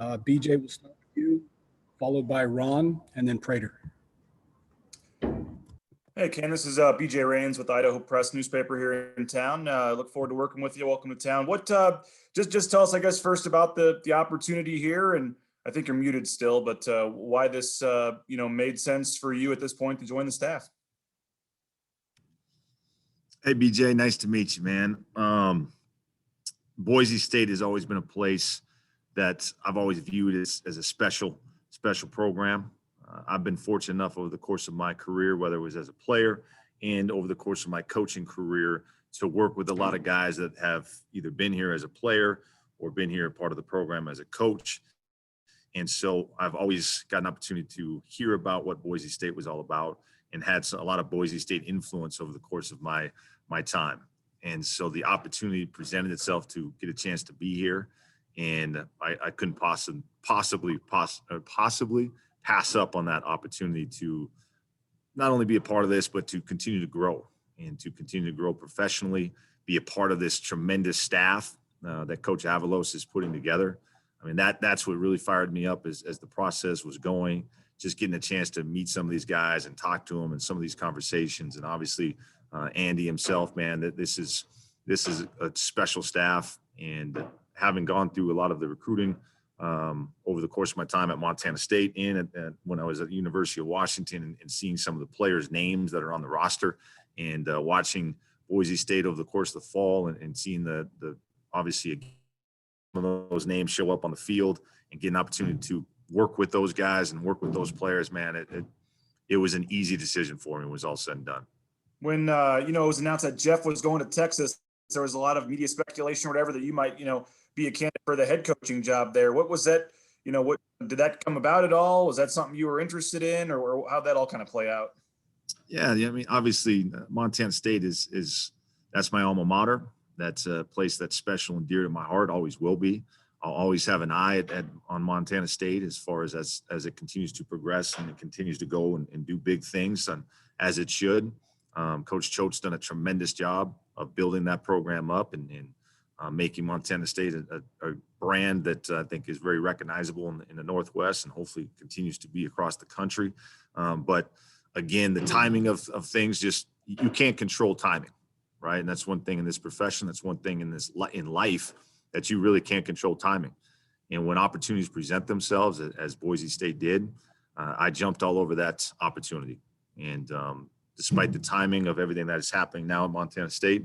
BJ will start with you, followed by Ron, and then Prater. Hey, Ken, this is BJ Rains with Idaho Press newspaper here in town. Look forward to working with you. Welcome to town. What just tell us, I guess, first about the opportunity here, and I think you're muted still, but why this made sense for you at this point to join the staff. Hey, BJ, nice to meet you, man. Boise State has always been a place that I've always viewed as a special program. I've been fortunate enough over the course of my career, whether it was as a player and over the course of my coaching career, to work with a lot of guys that have either been here as a player or been here part of the program as a coach. And so I've always got an opportunity to hear about what Boise State was all about and had a lot of Boise State influence over the course of my time. And so the opportunity presented itself to get a chance to be here. And I couldn't possibly pass up on that opportunity to not only be a part of this, but to continue to grow professionally, be a part of this tremendous staff that Coach Avalos is putting together. I mean, that's what really fired me up as the process was going, just getting a chance to meet some of these guys and talk to them and some of these conversations. And obviously Andy himself, man, that this is a special staff. And having gone through a lot of the recruiting over the course of my time at Montana State and when I was at the University of Washington and seeing some of the players' names that are on the roster and watching Boise State over the course of the fall and seeing the obviously some of those names show up on the field and get an opportunity to work with those guys and work with those players, man, it was an easy decision for me when it was all said and done. When it was announced that Jeff was going to Texas, there was a lot of media speculation or whatever that you might, be a candidate for the head coaching job there. What was that? What did that come about at all? Was that something you were interested in, or how'd that all kind of play out? Yeah, I mean, obviously Montana State is that's my alma mater. That's a place that's special and dear to my heart, always will be. I'll always have an eye on Montana State as far as it continues to progress and it continues to go and do big things, and as it should. Coach Choate's done a tremendous job of building that program up and making Montana State a brand that I think is very recognizable in the Northwest and hopefully continues to be across the country. But again, the timing of things, just you can't control timing, right? And that's one thing in this profession. That's one thing in life that you really can't control timing. And when opportunities present themselves, as Boise State did, I jumped all over that opportunity. And despite the timing of everything that is happening now at Montana State,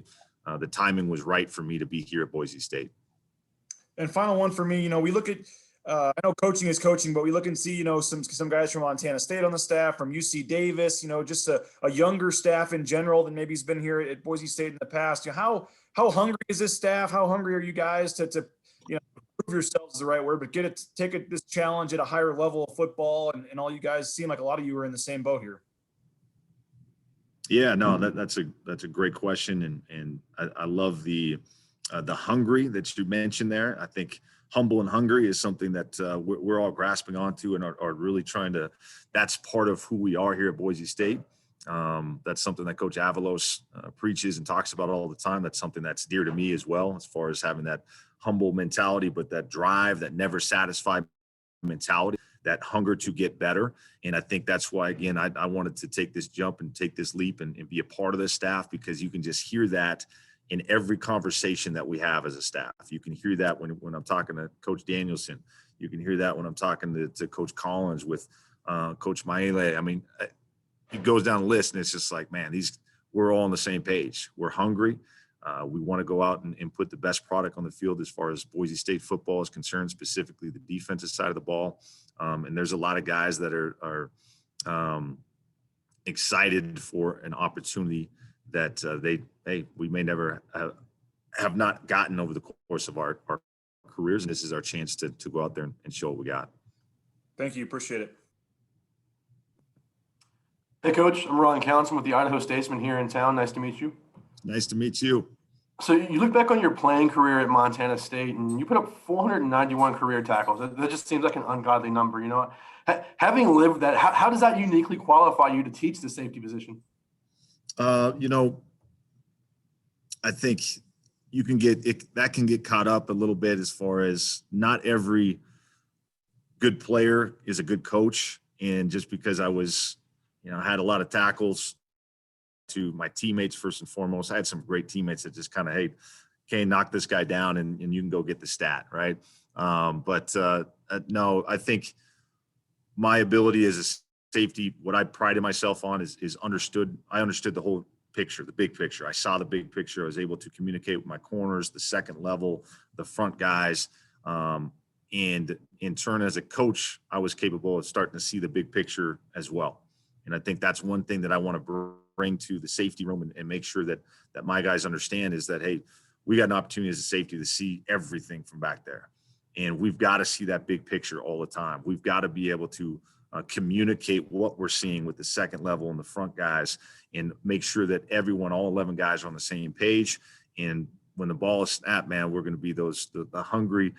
the timing was right for me to be here at Boise State. And final one for me, we look at, I know coaching is coaching, but we look and see, some guys from Montana State on the staff, from UC Davis, just a younger staff in general than maybe has been here at Boise State in the past. How hungry is this staff? How hungry are you guys to prove yourselves is the right word, but take this challenge at a higher level of football, and all you guys seem like a lot of you are in the same boat here. Yeah, no, that's a great question, and I love the hungry that you mentioned there. I think humble and hungry is something that we're all grasping onto and are really trying to. That's part of who we are here at Boise State. That's something that Coach Avalos preaches and talks about all the time. That's something that's dear to me as well, as far as having that humble mentality, but that drive, that never satisfied mentality, that hunger to get better. And I think that's why, again, I wanted to take this jump and take this leap and be a part of this staff, because you can just hear that in every conversation that we have as a staff. You can hear that when I'm talking to Coach Danielson. You can hear that when I'm talking to Coach Collins, with Coach Maele. I mean, it goes down the list, and it's just like, man, we're all on the same page. We're hungry. We want to go out and put the best product on the field as far as Boise State football is concerned, specifically the defensive side of the ball. And there's a lot of guys that are excited for an opportunity that we may never have not gotten over the course of our careers. And this is our chance to go out there and show what we got. Thank you. Appreciate it. Hey, Coach. I'm Ron Counson with the Idaho Statesman here in town. Nice to meet you. Nice to meet you. So you look back on your playing career at Montana State, and you put up 491 career tackles. That just seems like an ungodly number, Having lived that, how does that uniquely qualify you to teach the safety position? I think you can get caught up a little bit as far as not every good player is a good coach. And just because I was, had a lot of tackles to my teammates, first and foremost, I had some great teammates that just kind of, hey, Kane, knock this guy down and you can go get the stat, right? No, I think my ability as a safety, what I prided myself on is understood. I understood the whole picture, the big picture. I saw the big picture. I was able to communicate with my corners, the second level, the front guys. And in turn, as a coach, I was capable of starting to see the big picture as well. And I think that's one thing that I want to bring to the safety room and make sure that my guys understand is that, hey, we got an opportunity as a safety to see everything from back there. And we've got to see that big picture all the time. We've got to be able to communicate what we're seeing with the second level and the front guys and make sure that everyone, all 11 guys are on the same page. And when the ball is snapped, man, we're going to be the hungry,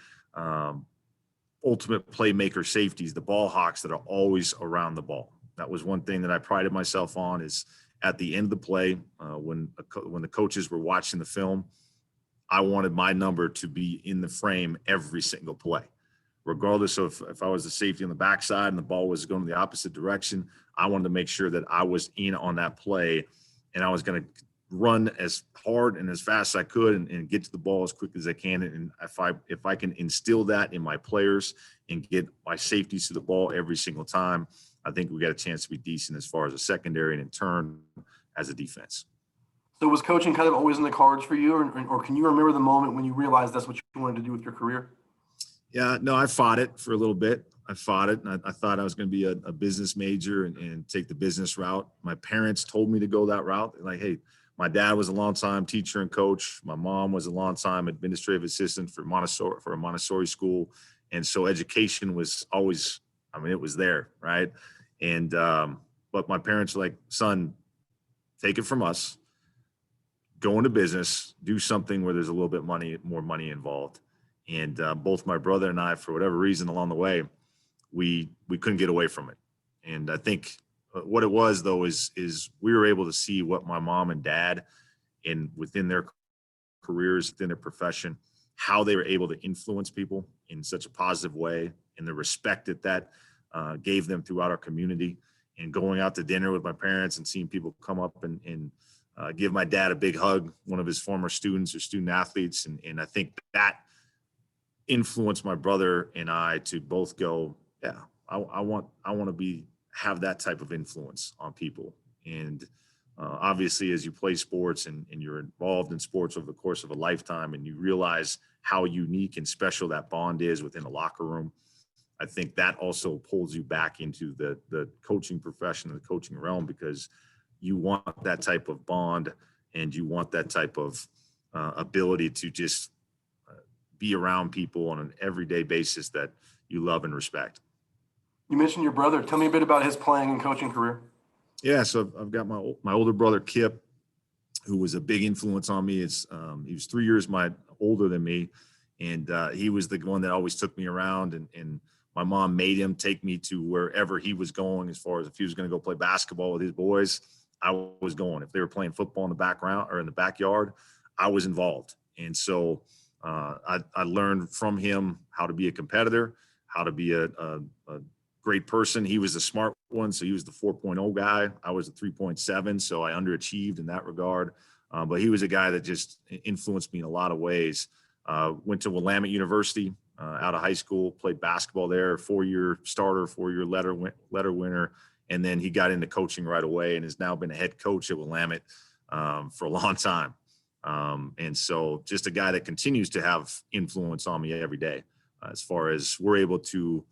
ultimate playmaker safeties, the ball hawks that are always around the ball. That was one thing that I prided myself on is at the end of the play, when the coaches were watching the film, I wanted my number to be in the frame every single play. Regardless of if I was the safety on the backside and the ball was going the opposite direction, I wanted to make sure that I was in on that play and I was going to run as hard and as fast as I could and get to the ball as quick as I can. And if I can instill that in my players and get my safeties to the ball every single time, I think we got a chance to be decent as far as a secondary and in turn as a defense. So was coaching kind of always in the cards for you, or can you remember the moment when you realized that's what you wanted to do with your career? Yeah, no, I fought it for a little bit. I fought it, and I thought I was going to be a business major and take the business route. My parents told me to go that route. Like, hey, my dad was a longtime teacher and coach. My mom was a longtime administrative assistant for a Montessori school, and so education was always, it was there, right? And but my parents were like, son, take it from us. Go into business, do something where there's a little bit more money involved. And both my brother and I, for whatever reason along the way, we couldn't get away from it. And I think what it was though is we were able to see what my mom and dad within their careers, within their profession, how they were able to influence people in such a positive way and the respect that gave them throughout our community. And going out to dinner with my parents and seeing people come up and give my dad a big hug, one of his former students or student athletes. And I think that influenced my brother and I to both go, yeah, I want to have that type of influence on people. And obviously, as you play sports and you're involved in sports over the course of a lifetime and you realize how unique and special that bond is within a locker room, I think that also pulls you back into the coaching profession and the coaching realm because you want that type of bond and you want that type of ability to just be around people on an everyday basis that you love and respect. You mentioned your brother. Tell me a bit about his playing and coaching career. Yeah, so I've got my older brother, Kip, who was a big influence on me. He was 3 years older than me, and he was the one that always took me around, and my mom made him take me to wherever he was going as far as if he was going to go play basketball with his boys, I was going. If they were playing football in the background or in the backyard, I was involved. And so I learned from him how to be a competitor, how to be a great person. He was the smart one, so he was the 4.0 guy. I was a 3.7, so I underachieved in that regard. But he was a guy that just influenced me in a lot of ways. Went to Willamette University out of high school, played basketball there, 4-year starter, 4-year letter winner. And then he got into coaching right away and has now been a head coach at Willamette for a long time. And so just a guy that continues to have influence on me every day as far as we're able to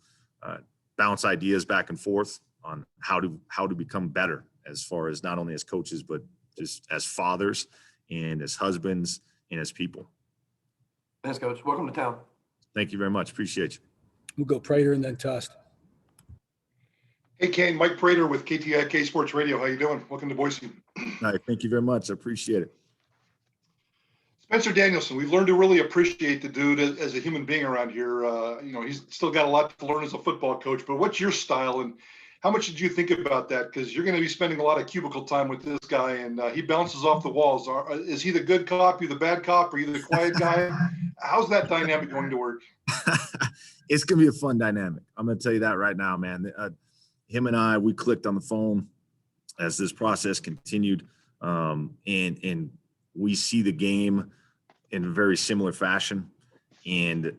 bounce ideas back and forth on how to become better as far as not only as coaches, but just as fathers and as husbands and as people. Thanks, Coach. Welcome to town. Thank you very much. Appreciate you. We'll go Prater and then Tust. Hey, Kane, Mike Prater with KTIK Sports Radio. How you doing? Welcome to Boise. All right. Thank you very much. I appreciate it. Spencer Danielson, we've learned to really appreciate the dude as a human being around here. He's still got a lot to learn as a football coach, but what's your style and how much did you think about that? Because you're going to be spending a lot of cubicle time with this guy and he bounces off the walls. Is he the good cop? You the bad cop? Are you the quiet guy? How's that dynamic going to work? It's going to be a fun dynamic. I'm going to tell you that right now, man. Him and I, we clicked on the phone as this process continued, and we see the game in a very similar fashion. And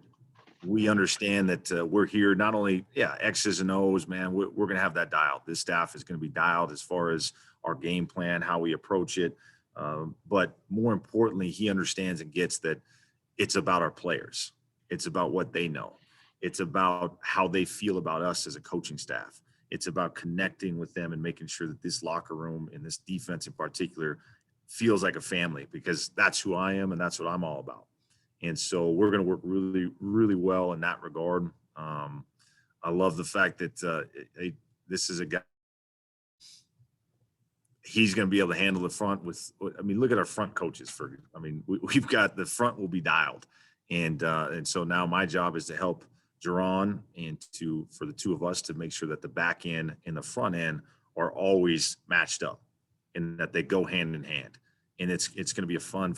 we understand that we're here not only, X's and O's, man, we're going to have that dialed. This staff is going to be dialed as far as our game plan, how we approach it. But more importantly, he understands and gets that it's about our players. It's about what they know. It's about how they feel about us as a coaching staff. It's about connecting with them and making sure that this locker room and this defense in particular feels like a family, because that's who I am and that's what I'm all about. And so we're going to work really, really well in that regard. I love the fact that this is a guy, he's going to be able to handle the front with, look at our front coaches. We've got the front will be dialed. And so now my job is to help Jaron and for the two of us to make sure that the back end and the front end are always matched up and that they go hand in hand. And it's going to be a fun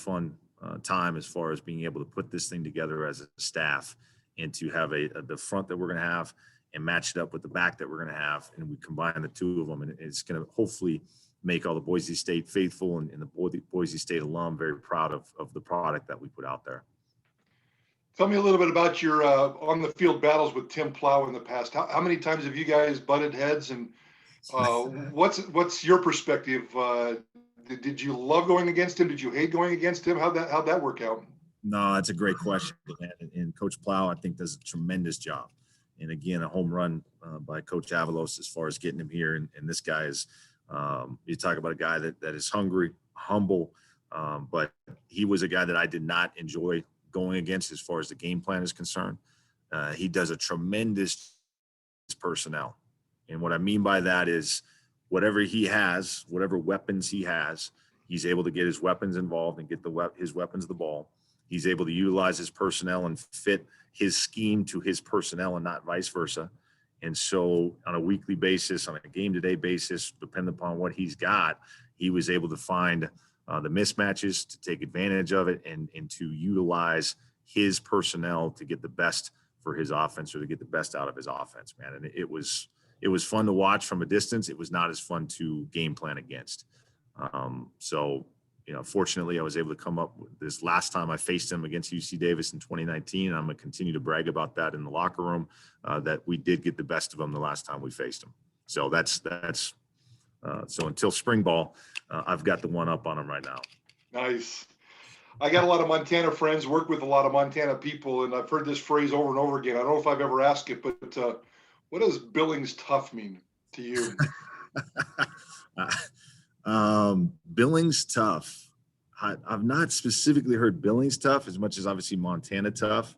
time as far as being able to put this thing together as a staff and to have the front that we're going to have and match it up with the back that we're going to have. And we combine the two of them, and it's going to hopefully make all the Boise State faithful and the Boise State alum very proud of the product that we put out there. Tell me a little bit about your on the field battles with Tim Plow in the past. How many times have you guys butted heads, and what's your perspective? Did you love going against him? Did you hate going against him? How'd that work out? No, that's a great question. And Coach Plow, I think, does a tremendous job. And again, a home run by Coach Avalos as far as getting him here. And this guy is, you talk about a guy that is hungry, humble, but he was a guy that I did not enjoy going against as far as the game plan is concerned. He does a tremendous personnel. And what I mean by that is whatever he has, whatever weapons he has, he's able to get his weapons involved and get his weapons the ball. He's able to utilize his personnel and fit his scheme to his personnel and not vice versa. And so on a weekly basis, on a game-to-day basis, depending upon what he's got, he was able to find the mismatches, to take advantage of it, and to utilize his personnel to get the best for his offense, or to get the best out of his offense, man. And it was fun to watch from a distance. It was not as fun to game plan against. So, fortunately, I was able to come up with this last time I faced him against UC Davis in 2019. And I'm going to continue to brag about that in the locker room, that we did get the best of him the last time we faced him. So so until spring ball, I've got the one up on him right now. Nice. I got a lot of Montana friends, work with a lot of Montana people, and I've heard this phrase over and over again. I don't know if I've ever asked it, but what does Billings tough mean to you? Billings tough. I've not specifically heard Billings tough as much as obviously Montana tough.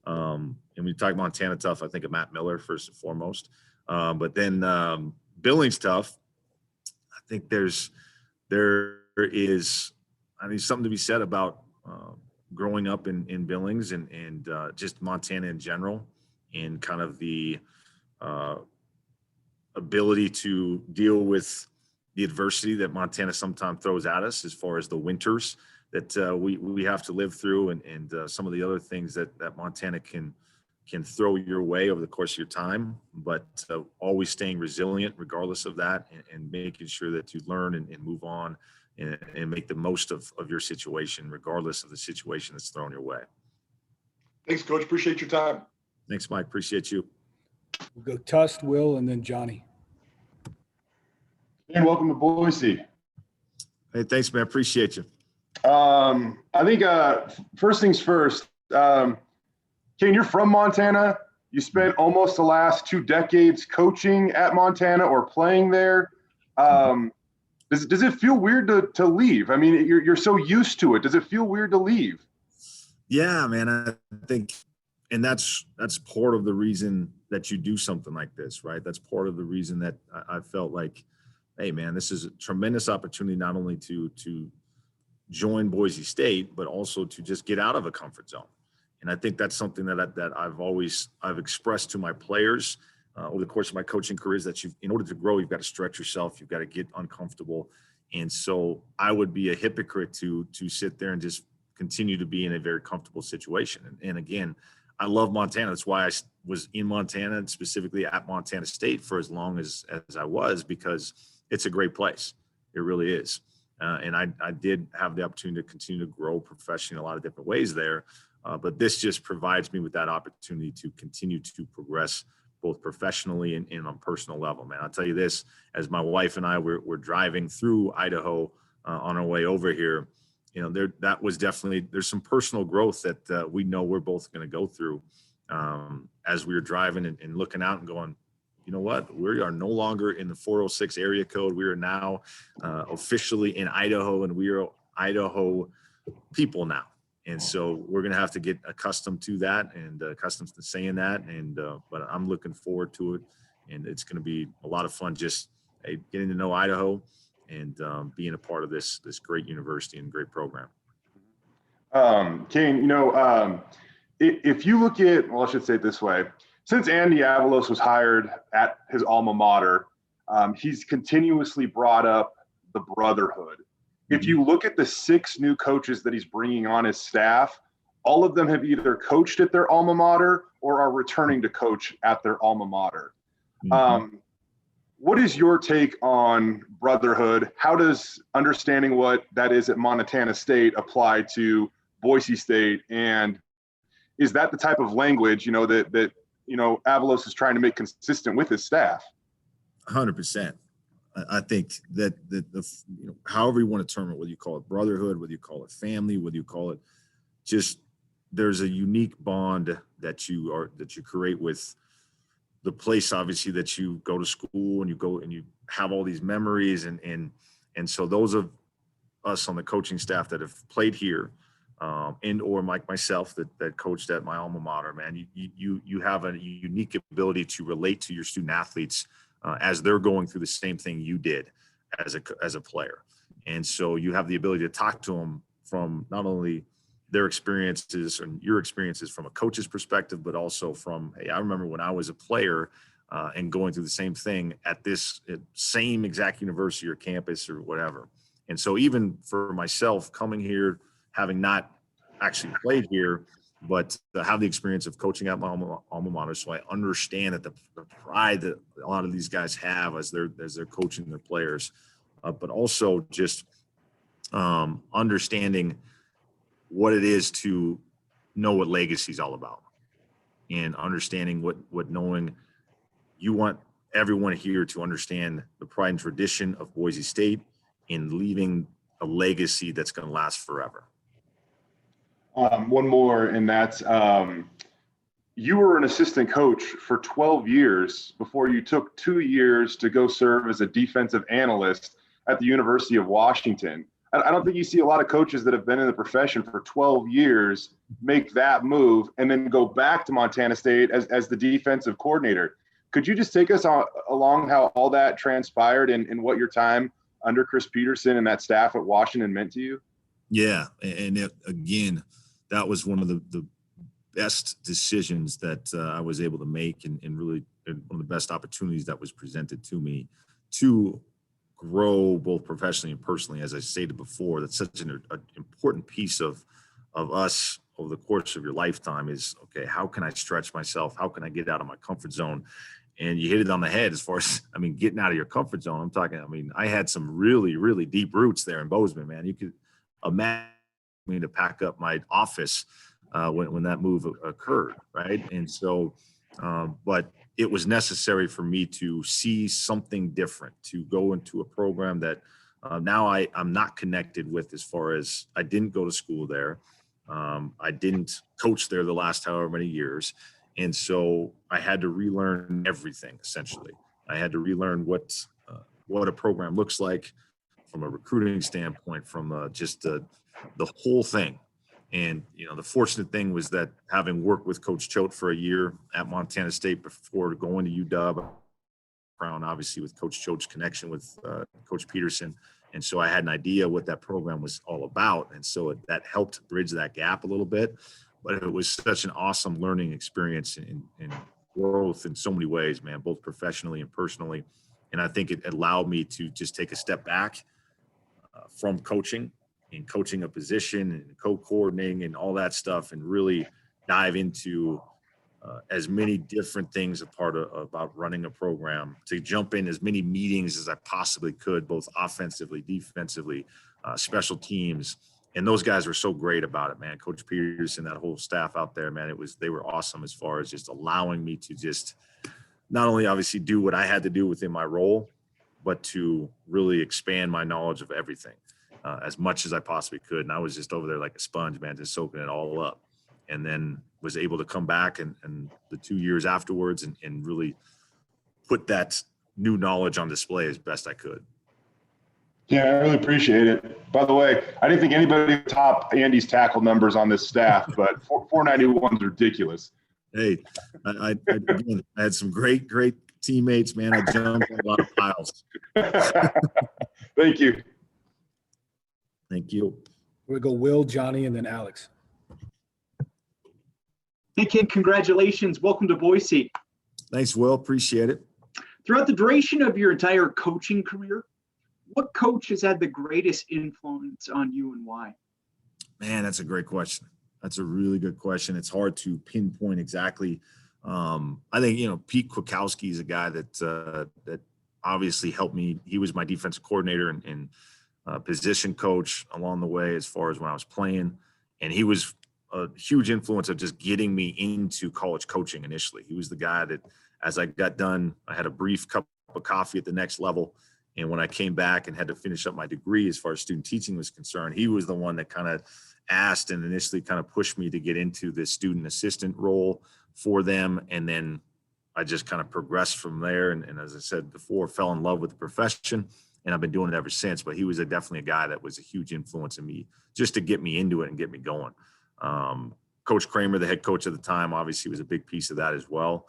And when you talk Montana tough, I think of Matt Miller first and foremost. But then Billings tough, I think there is something to be said about growing up in Billings and just Montana in general, and kind of the ability to deal with the adversity that Montana sometimes throws at us as far as the winters that we have to live through, and some of the other things that Montana can throw your way over the course of your time, but always staying resilient regardless of that, and making sure that you learn and move on and make the most of your situation regardless of the situation that's thrown your way. Thanks, Coach. Appreciate your time. Thanks, Mike. Appreciate you. We'll go Tust, Will, and then Johnny. And welcome to Boise. Hey, thanks, man. Appreciate you. I think first things first, Kane, you're from Montana. You spent almost the last 2 decades coaching at Montana or playing there. Does it feel weird to leave? I mean, you're so used to it. Does it feel weird to leave? Yeah, man. I think, and that's part of the reason that you do something like this, right? That's part of the reason that I felt like, hey, man, this is a tremendous opportunity not only to join Boise State, but also to just get out of a comfort zone. And I think that's something that I've expressed to my players over the course of my coaching career, is that in order to grow, you've got to stretch yourself. You've got to get uncomfortable. And so I would be a hypocrite to sit there and just continue to be in a very comfortable situation. And again, I love Montana. That's why I was in Montana, and specifically at Montana State for as long as I was, because it's a great place. It really is. And I did have the opportunity to continue to grow professionally in a lot of different ways there. But this just provides me with that opportunity to continue to progress both professionally and on personal level, man. I'll tell you this, as my wife and I were driving through Idaho on our way over here, you know, that was definitely, there's some personal growth that we know we're both going to go through as we were driving and looking out and going, you know what, we are no longer in the 406 area code. We are now officially in Idaho, and we are Idaho people now. And so we're going to have to get accustomed to that and accustomed to saying that. And but I'm looking forward to it. And it's going to be a lot of fun just getting to know Idaho and being a part of this great university and great program. Kane, you know, if you look at, well, I should say it this way, since Andy Avalos was hired at his alma mater, he's continuously brought up the brotherhood. If you look at the 6 new coaches that he's bringing on his staff, all of them have either coached at their alma mater or are returning to coach at their alma mater. What is your take on brotherhood? How does understanding what that is at Montana State apply to Boise State? And is that the type of language, you know, that you know, Avalos is trying to make consistent with his staff? 100%. I think that the you know, however you want to term it, whether you call it brotherhood, whether you call it family, whether you call it just, there's a unique bond that you create with the place, obviously, that you go to school and you go and you have all these memories. And so those of us on the coaching staff that have played here and or like myself that coached at my alma mater, man, you have a unique ability to relate to your student athletes as they're going through the same thing you did as a player. And so you have the ability to talk to them from not only their experiences and your experiences from a coach's perspective, but also from, hey, I remember when I was a player and going through the same thing at this same exact university or campus or whatever. And so even for myself coming here, having not actually played here, but have the experience of coaching at my alma mater, so I understand that the pride that a lot of these guys have as they're coaching their players, but also just understanding what it is to know what legacy is all about, and understanding what knowing you want everyone here to understand the pride and tradition of Boise State in leaving a legacy that's going to last forever. One more, and that's you were an assistant coach for 12 years before you took 2 years to go serve as a defensive analyst at the University of Washington. I don't think you see a lot of coaches that have been in the profession for 12 years make that move and then go back to Montana State as the defensive coordinator. Could you just take us along how all that transpired and what your time under Chris Peterson and that staff at Washington meant to you? Yeah, and again, that was one of the best decisions that I was able to make, and really one of the best opportunities that was presented to me to grow both professionally and personally. As I stated before, that's such an important piece of us over the course of your lifetime is, okay, how can I stretch myself? How can I get out of my comfort zone? And you hit it on the head as far as, I mean, getting out of your comfort zone. I'm talking, I mean, I had some really, really deep roots there in Bozeman, man. You could imagine me to pack up my office when that move occurred, right? And so, but it was necessary for me to see something different, to go into a program that now I'm not connected with, as far as I didn't go to school there. I didn't coach there the last however many years. And so I had to relearn everything, essentially. I had to relearn what a program looks like from a recruiting standpoint, from just the whole thing. And, you know, the fortunate thing was that having worked with Coach Choate for a year at Montana State before going to UW, obviously with Coach Choate's connection with Coach Peterson. And so I had an idea what that program was all about. And so that helped bridge that gap a little bit. But it was such an awesome learning experience and growth in so many ways, man, both professionally and personally. And I think it allowed me to just take a step back from coaching in coaching a position and co-coordinating and all that stuff, and really dive into as many different things about running a program, to jump in as many meetings as I possibly could, both offensively, defensively, special teams. And those guys were so great about it, man. Coach Peterson, that whole staff out there, man, they were awesome as far as just allowing me to just not only obviously do what I had to do within my role, but to really expand my knowledge of everything as much as I possibly could. And I was just over there like a sponge, man, just soaking it all up. And then was able to come back and the 2 years afterwards and really put that new knowledge on display as best I could. Yeah, I really appreciate it. By the way, I didn't think anybody would top Andy's tackle numbers on this staff, but 491 is ridiculous. Hey, again, I had some great teammates, man. I jumped on a lot of piles. Thank you. Thank you. We go Will, Johnny, and then Alex. Hey, kid, congratulations. Welcome to Boise. Thanks, Will. Appreciate it. Throughout the duration of your entire coaching career, what coach has had the greatest influence on you and why? Man, that's a great question. That's a really good question. It's hard to pinpoint exactly. I think, Pete Kwiatkowski is a guy that obviously helped me. He was my defensive coordinator and position coach along the way as far as when I was playing. And he was a huge influence of just getting me into college coaching initially. He was the guy that, as I got done, I had a brief cup of coffee at the next level. And when I came back and had to finish up my degree as far as student teaching was concerned, he was the one that kind of asked and initially kind of pushed me to get into this student assistant role for them. And then I just kind of progressed from there. And as I said before, fell in love with the profession, and I've been doing it ever since. But he was definitely a guy that was a huge influence in me just to get me into it and get me going. Coach Kramer, the head coach at the time, obviously was a big piece of that as well.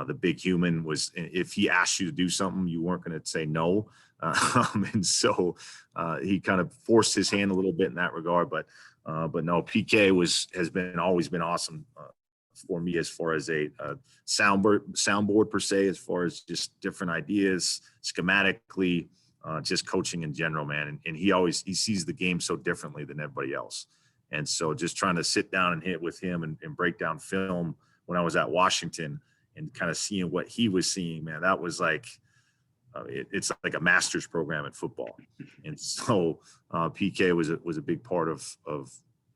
The big human was, if he asked you to do something, you weren't going to say no. And so he kind of forced his hand a little bit in that regard. But no, PK has always been awesome for me as far as a soundboard per se, as far as just different ideas, schematically, just coaching in general, man. And he sees the game so differently than everybody else. And so just trying to sit down and hit with him and break down film when I was at Washington and kind of seeing what he was seeing, man, that was like, it's like a master's program in football. And so PK was a big part of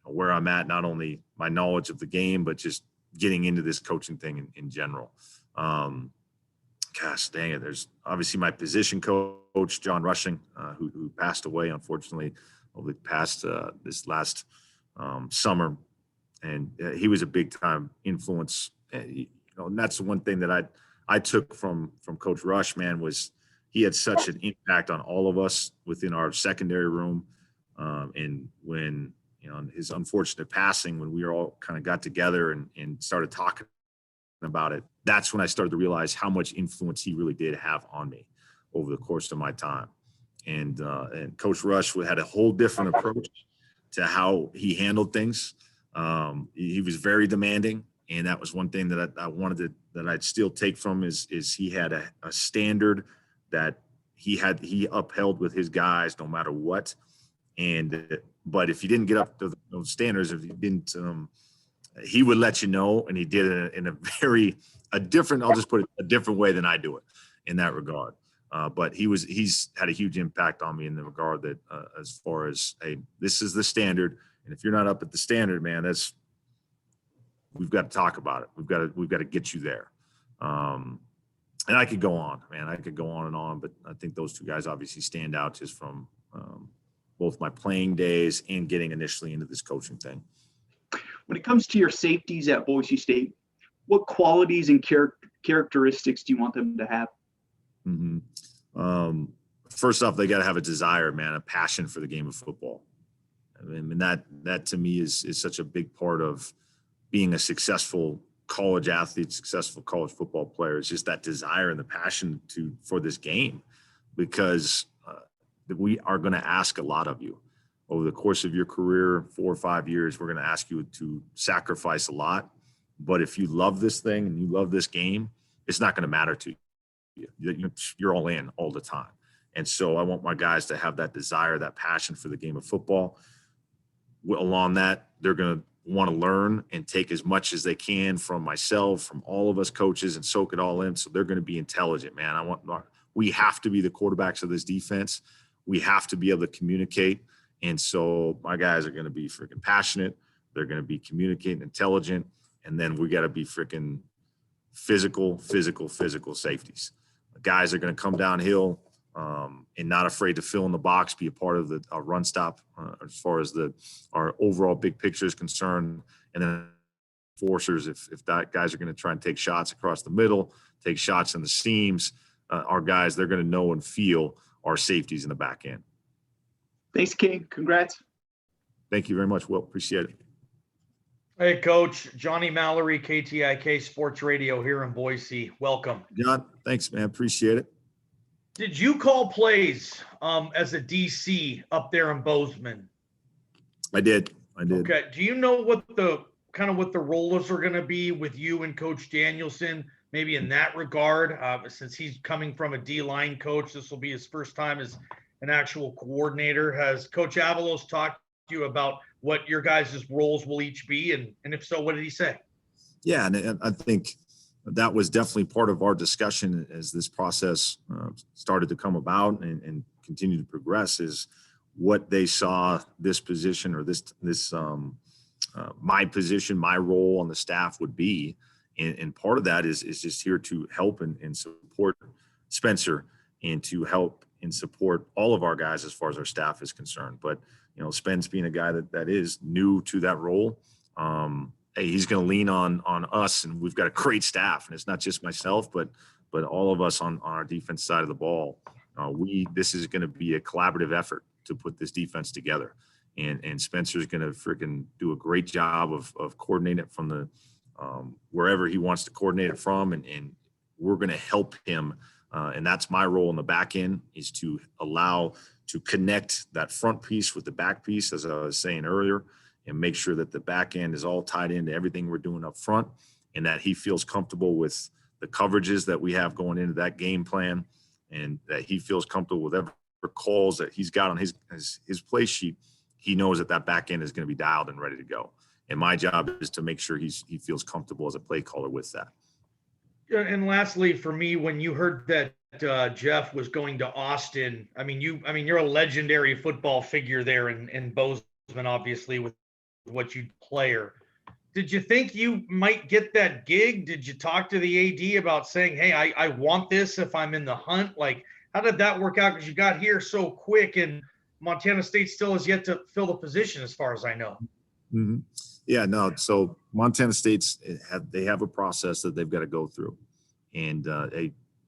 where I'm at, not only my knowledge of the game, but just getting into this coaching thing in general. Gosh, dang it. There's obviously my position coach, John Rushing, who passed away, unfortunately, over the past this last summer. And he was a big time influence. And that's the one thing that I took from Coach Rush, man, was he had such an impact on all of us within our secondary room. And when, his unfortunate passing, when we all kind of got together and started talking about it, that's when I started to realize how much influence he really did have on me over the course of my time. And Coach Rush had a whole different approach to how he handled things. He was very demanding. And that was one thing that I wanted that I'd still take from is he had a standard that he upheld with his guys no matter what. But if you didn't get up to those standards, if you didn't, he would let you know, and he did it in a different, I'll just put it a different way than I do it in that regard. But he's had a huge impact on me in the regard that as far as, hey, this is the standard. And if you're not up at the standard, man, we've got to talk about it. We've got to get you there. And I could go on, man. I could go on and on, but I think those two guys obviously stand out just from both my playing days and getting initially into this coaching thing. When it comes to your safeties at Boise State, what qualities and characteristics do you want them to have? Mm-hmm. First off, they got to have a desire, man, a passion for the game of football. I mean, that to me is such a big part of being a successful college athlete, successful college football player. It's just that desire and the passion for this game, because we are going to ask a lot of you over the course of your career, 4 or 5 years. We're going to ask you to sacrifice a lot. But if you love this thing and you love this game, it's not going to matter to you. You're all in all the time. And so I want my guys to have that desire, that passion for the game of football. along that, they're going to want to learn and take as much as they can from myself, from all of us coaches, and soak it all in. So they're going to be intelligent, man. We have to be the quarterbacks of this defense. We have to be able to communicate. And so my guys are going to be freaking passionate. They're going to be communicating, intelligent. And then we got to be freaking physical safeties. The guys are going to come downhill and not afraid to fill in the box, be a part of our run stop as far as our overall big picture is concerned. And then forcers, if that guys are going to try and take shots across the middle, take shots in the seams, our guys, they're going to know and feel our safeties in the back end. Thanks, Kane. Congrats. Thank you very much, Will. Appreciate it. Hey, Coach. Johnny Mallory, KTIK Sports Radio here in Boise. Welcome. John, thanks, man. Appreciate it. Did you call plays as a DC up there in Bozeman? I did. Okay. Do you know what the roles are going to be with you and Coach Danielson, maybe in that regard? Since he's coming from a D-line coach, this will be his first time as an actual coordinator. Has Coach Avalos talked to you about what your guys' roles will each be? And if so, what did he say? Yeah, and I think that was definitely part of our discussion as this process started to come about and continue to progress, is what they saw this position or this my position, my role on the staff would be. And part of that is just here to help and support Spencer and to help and support all of our guys as far as our staff is concerned. But, Spence being a guy that is new to that role, hey, he's going to lean on us, and we've got a great staff, and it's not just myself, but all of us on our defense side of the ball. This is going to be a collaborative effort to put this defense together, and Spencer's going to freaking do a great job of coordinating it from the wherever he wants to coordinate it from, and we're going to help him, and that's my role in the back end, is to connect that front piece with the back piece, as I was saying earlier, and make sure that the back end is all tied into everything we're doing up front, and that he feels comfortable with the coverages that we have going into that game plan, and that he feels comfortable with whatever calls that he's got on his play sheet. He knows that back end is going to be dialed and ready to go. And my job is to make sure he feels comfortable as a play caller with that. And lastly, for me, when you heard that Jeff was going to Austin, you're a legendary football figure there in Bozeman, obviously, with what you player. Did you think you might get that gig? Did you talk to the AD about saying, hey, I want this if I'm in the hunt? Like, how did that work out? Because you got here so quick, and Montana State still has yet to fill the position, as far as I know. Mm-hmm. Yeah, no. So Montana State's they have a process that they've got to go through, and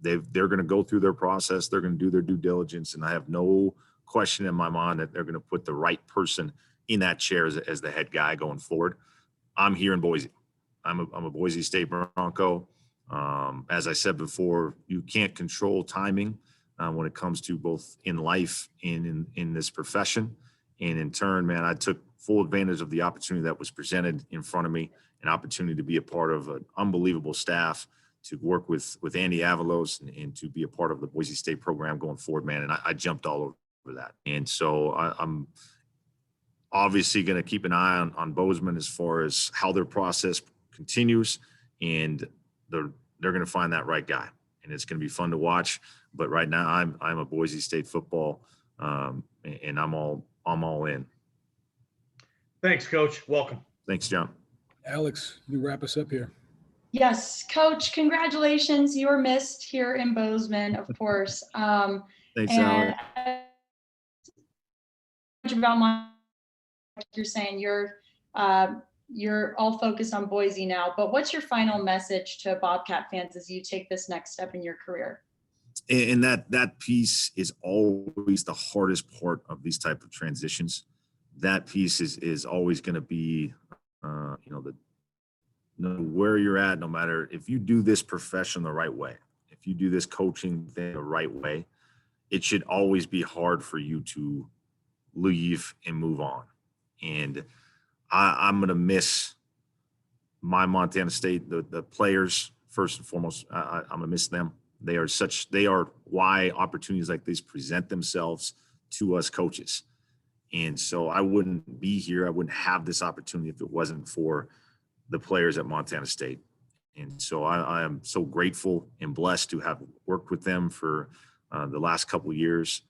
they're going to go through their process. They're going to do their due diligence, and I have no question in my mind that they're going to put the right person in that chair as the head guy going forward. I'm here in Boise. I'm a Boise State Bronco. As I said before, you can't control timing when it comes to both in life and in this profession. And in turn, man, I took full advantage of the opportunity that was presented in front of me, an opportunity to be a part of an unbelievable staff, to work with Andy Avalos and to be a part of the Boise State program going forward, man. And I jumped all over that. And so I'm obviously going to keep an eye on Bozeman as far as how their process continues, and they're going to find that right guy, and it's going to be fun to watch. But right now I'm a Boise State football, and I'm all in. Thanks, Coach. Welcome. Thanks, John. Alex, you wrap us up here. Yes, Coach, congratulations. You were missed here in Bozeman, of course. Thanks, Alex. About you're saying you're all focused on Boise now, but what's your final message to Bobcat fans as you take this next step in your career? And that piece is always the hardest part of these type of transitions. That piece is always going to be, where you're at, no matter if you do this profession the right way, if you do this coaching thing the right way, it should always be hard for you to leave and move on. And I'm going to miss my Montana State, the players, first and foremost. I'm going to miss them. They are why opportunities like this present themselves to us coaches. And so I wouldn't be here. I wouldn't have this opportunity if it wasn't for the players at Montana State. And so I am so grateful and blessed to have worked with them for the last couple of years.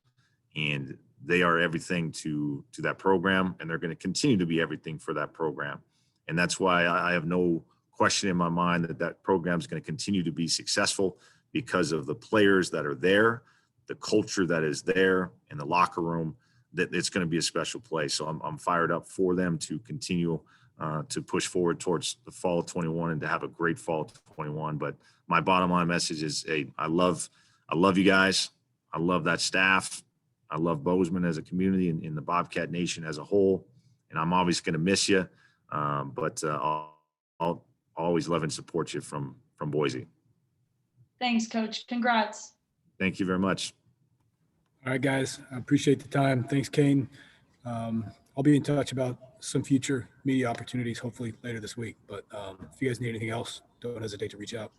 And they are everything to that program, and they're going to continue to be everything for that program. And that's why I have no question in my mind that that program is going to continue to be successful because of the players that are there, the culture that is there, and the locker room. That it's going to be a special place. So I'm fired up for them to continue to push forward towards the fall of 21 and to have a great fall of 21. But my bottom line message is, hey, I love you guys. I love that staff. I love Bozeman as a community and in the Bobcat Nation as a whole. And I'm always going to miss you. But I'll always love and support you from Boise. Thanks, Coach. Congrats. Thank you very much. All right, guys. I appreciate the time. Thanks, Kane. I'll be in touch about some future media opportunities, hopefully later this week. But if you guys need anything else, don't hesitate to reach out.